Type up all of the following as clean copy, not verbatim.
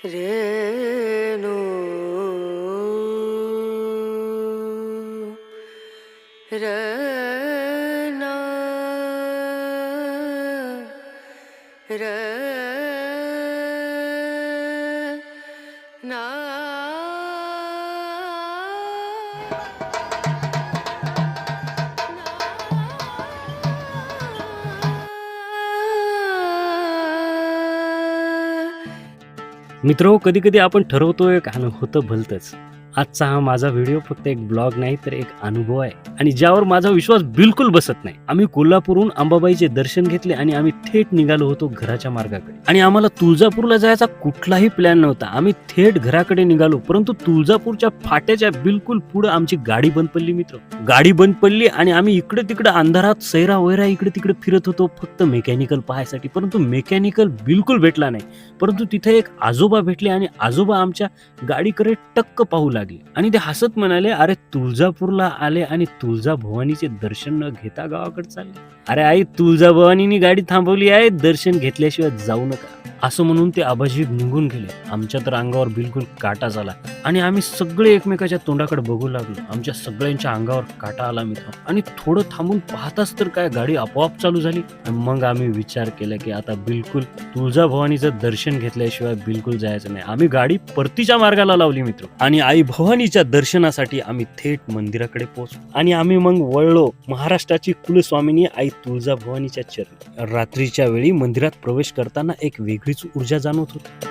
रेणु रना रना मित्रो, कधी कधी आपण ठरवतोय आणि होतं भलतंच. आजचा हा माझा व्हिडिओ फक्त एक ब्लॉग नाही तर एक अनुभव आहे आणि ज्यावर माझा विश्वास बिलकुल बसत नाही. आम्ही कोल्हापूरहून अंबाबाईचे दर्शन घेतले आणि आम्ही थेट निघालो होतो घराच्या मार्गाकडे. आणि आम्हाला तुळजापूरला जायचा कुठलाही प्लॅन नव्हता. आम्ही थेट घराकडे निघालो, परंतु तुळजापूरच्या फाट्याच्या बिलकुल पुढे आमची गाडी बंद पडली. मित्र, गाडी बंद पडली आणि आम्ही इकडे तिकडे अंधारात सैरा वैरा इकडे तिकडे फिरत होतो फक्त मेकॅनिकल पाहायसाठी. परंतु मेकॅनिकल बिलकुल भेटला नाही. परंतु तिथे एक आजोबा भेटले आणि आजोबा आमच्या गाडीकडे टक्क पाहू लागले आणि ते हसत म्हणाले, अरे तुळजापूरला आले आणि तुळजाभवानीचे दर्शन न घेता गावाकडे चालले. अरे आई, तुळजाभवानीनी गाडी थांबवली आहे, दर्शन घेतल्याशिवाय जाऊ नका, असं म्हणून ते आबाजी निघून गेले. आमच्या तर अंगावर बिलकुल काटा झाला आणि आम्ही सगळे एकमेकाच्या तोंडाकडे बघू लागलो. आमच्या सगळ्यांच्या अंगावर काटा आला मित्र. आणि थोडं थांबून पाहताच तर काय गाडी आपोआप चालू झाली. मग आम्ही विचार केला की आता बिलकुल तुळजाभवानीचं दर्शन घेतल्याशिवाय बिलकुल जायचं नाही. आम्ही गाडी परतीच्या मार्गाला लावली मित्र आणि आई भवानीच्या दर्शनासाठी आम्ही थेट मंदिराकडे पोहोचलो आणि आम्ही मग वळलो महाराष्ट्राची कुलस्वामिनी आई तुळजाभवानीच्या चरणी. रात्रीच्या वेळी मंदिरात प्रवेश करताना एक वेगळीच ऊर्जा जाणवत होती.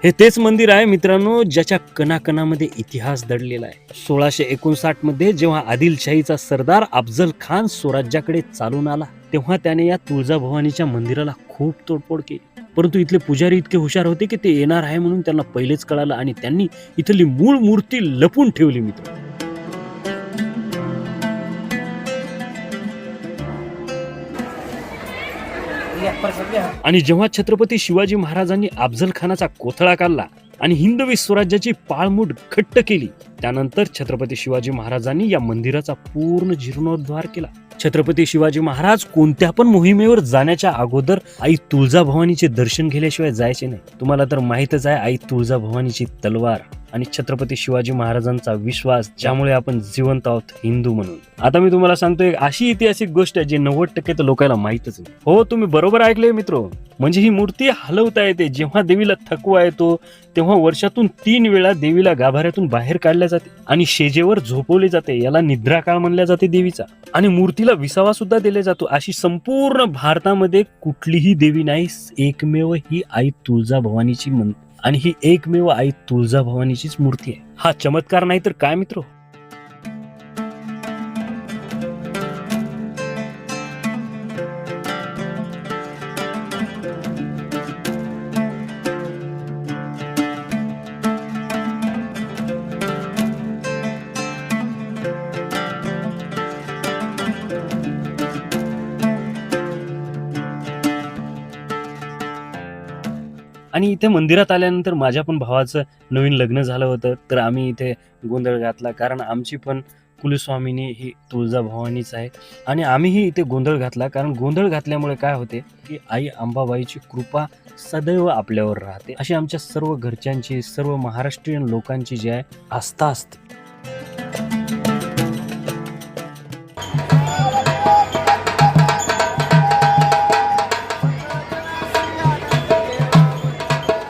हे तेच मंदिर आहे मित्रांनो, ज्याच्या कणाकणामध्ये इतिहास दडलेला आहे. 1659 मध्ये जेव्हा आदिलशाहीचा सरदार अफजल खान स्वराज्याकडे चालून आला, तेव्हा त्याने या तुळजाभवानीच्या मंदिराला खूप तोडफोड केली. परंतु इथले पुजारी इतके हुशार होते की ते येणार आहे म्हणून त्यांना पहिलेच कळालं आणि त्यांनी इथली मूळ मूर्ती लपून ठेवली मित्र. आणि जेव्हा छत्रपती शिवाजी महाराजांनी अफजल खानाचा कोथळा काढला आणि हिंदवी स्वराज्याची पाळमुठ घट्ट केली, त्यानंतर छत्रपती शिवाजी महाराजांनी या मंदिराचा पूर्ण जीर्णोद्धार केला. छत्रपती शिवाजी महाराज कोणत्या पण मोहिमेवर जाण्याच्या अगोदर आई तुळजाभवानीचे दर्शन घेतल्याशिवाय जायचे नाही. तुम्हाला तर माहितच आहे, आई तुळजाभवानीची तलवार आणि छत्रपती शिवाजी महाराजांचा विश्वास, ज्यामुळे आपण जिवंत आहोत हिंदू म्हणून. आता मी तुम्हाला सांगतो एक अशी ऐतिहासिक गोष्ट आहे जी 90% तर लोकांना माहितच नाही. हो, तुम्ही बरोबर ऐकले मित्रो. म्हणजे ही मूर्ती हलवता येते. जेव्हा देवीला थकवा येतो तेव्हा वर्षातून 3 वेळा देवीला गाभाऱ्यातून बाहेर काढल्या जाते आणि शेजेवर झोपवले जाते. याला निद्रा काळ म्हणल्या जाते देवीचा. आणि मूर्तीला विसावा सुद्धा दिला जातो. अशी संपूर्ण भारतामध्ये कुठलीही देवी नाही, एकमेव ही आई तुळजाभवानीची आणि ही एकमेव आई तुळजाभवानीचीच मूर्ती आहे. हा चमत्कार नाही तर काय मित्र. आणि इथे मंदिरात आल्यानंतर माझ्या पण भावाचं नवीन लग्न झालं होतं, तर आम्ही इथे गोंधळ घातला. कारण आमची पण कुलस्वामिनी ही तुळजाभवानीच आहे आणि आम्हीही इथे गोंधळ घातला. कारण गोंधळ घातल्यामुळे काय होते की आई अंबाबाईची कृपा सदैव आपल्यावर राहते, अशी आमच्या सर्व घरच्यांची, सर्व महाराष्ट्रीयन लोकांची जी आहे आस्था असते.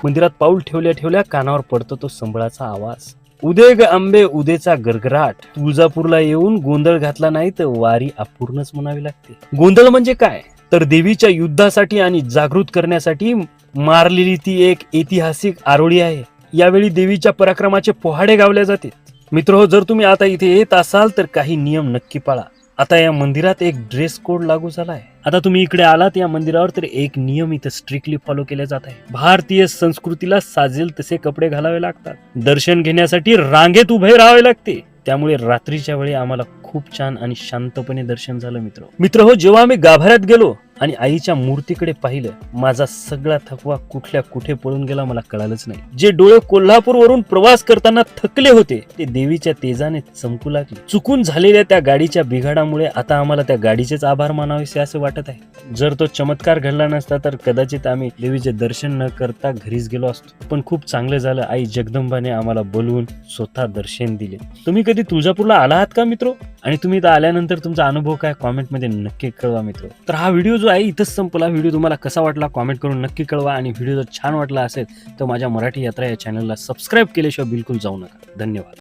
मंदिरात पाऊल ठेवल्या ठेवल्या कानावर पडतो तो संबळाचा आवाज. उदे ग आंबे उदेचा गरगराट. तुळजापूरला येऊन गोंधळ घातला नाही तर वारी अपूर्णच म्हणावी लागते. गोंधळ म्हणजे काय तर देवीच्या युद्धासाठी आणि जागृत करण्यासाठी मारलेली ती एक ऐतिहासिक आरोळी आहे. यावेळी देवीच्या पराक्रमाचे पोहाडे गावले जाते. मित्र, जर तुम्ही आता इथे येत असाल तर काही नियम नक्की पाळा. आता या मंदिरात एक ड्रेस कोड लागू झाला आहे. आता तुम्ही इकडे आलात या मंदिरावर तर एक नियम इथे स्ट्रिक्टली फॉलो केला जात आहे. भारतीय संस्कृतीला साजेल तसे कपडे घालावे लागतात. दर्शन घेण्यासाठी रांगेत उभे राहावे लागते. त्यामुळे रात्रीच्या वेळी आम्हाला खूप छान आणि शांतपणे दर्शन झालं मित्र. हो, जेव्हा आम्ही गाभाऱ्यात गेलो आणि आईच्या मूर्तीकडे पाहिलं. माझा सगळा थकवा कुठल्या कुठे पळून गेला मला कळालंच नाही. जे डोळे कोल्हापूरवरून प्रवास करताना थकले होते ते देवीच्या तेजाने चमकू लागले. चुकून झालेल्या त्या गाडीच्या बिघाडामुळे आता आम्हाला त्या गाडीचेच आभार मानावेसे असं वाटत आहे. जर तो चमत्कार घडला नसता तर कदाचित आम्ही देवीचे दर्शन न करता घरीच गेलो असतो. पण खूप चांगलं झालं, आई जगदंबाने आम्हाला बोलवून स्वतः दर्शन दिले. तुम्ही कधी तुळजापूरला आला आहात का मित्रो? आणि तुम्ही इथं आल्यानंतर तुमचा अनुभव काय कॉमेंटमध्ये नक्की कळवा मित्रो. तर हा व्हिडिओ जो आहे इथंच संपला. व्हिडिओ तुम्हाला कसा वाटला कॉमेंट करून नक्की कळवा. आणि व्हिडिओ जर छान वाटला असेल तर माझ्या मराठी यात्रा या चॅनलला सबस्क्राईब केल्याशिवाय बिलकुल जाऊ नका. धन्यवाद.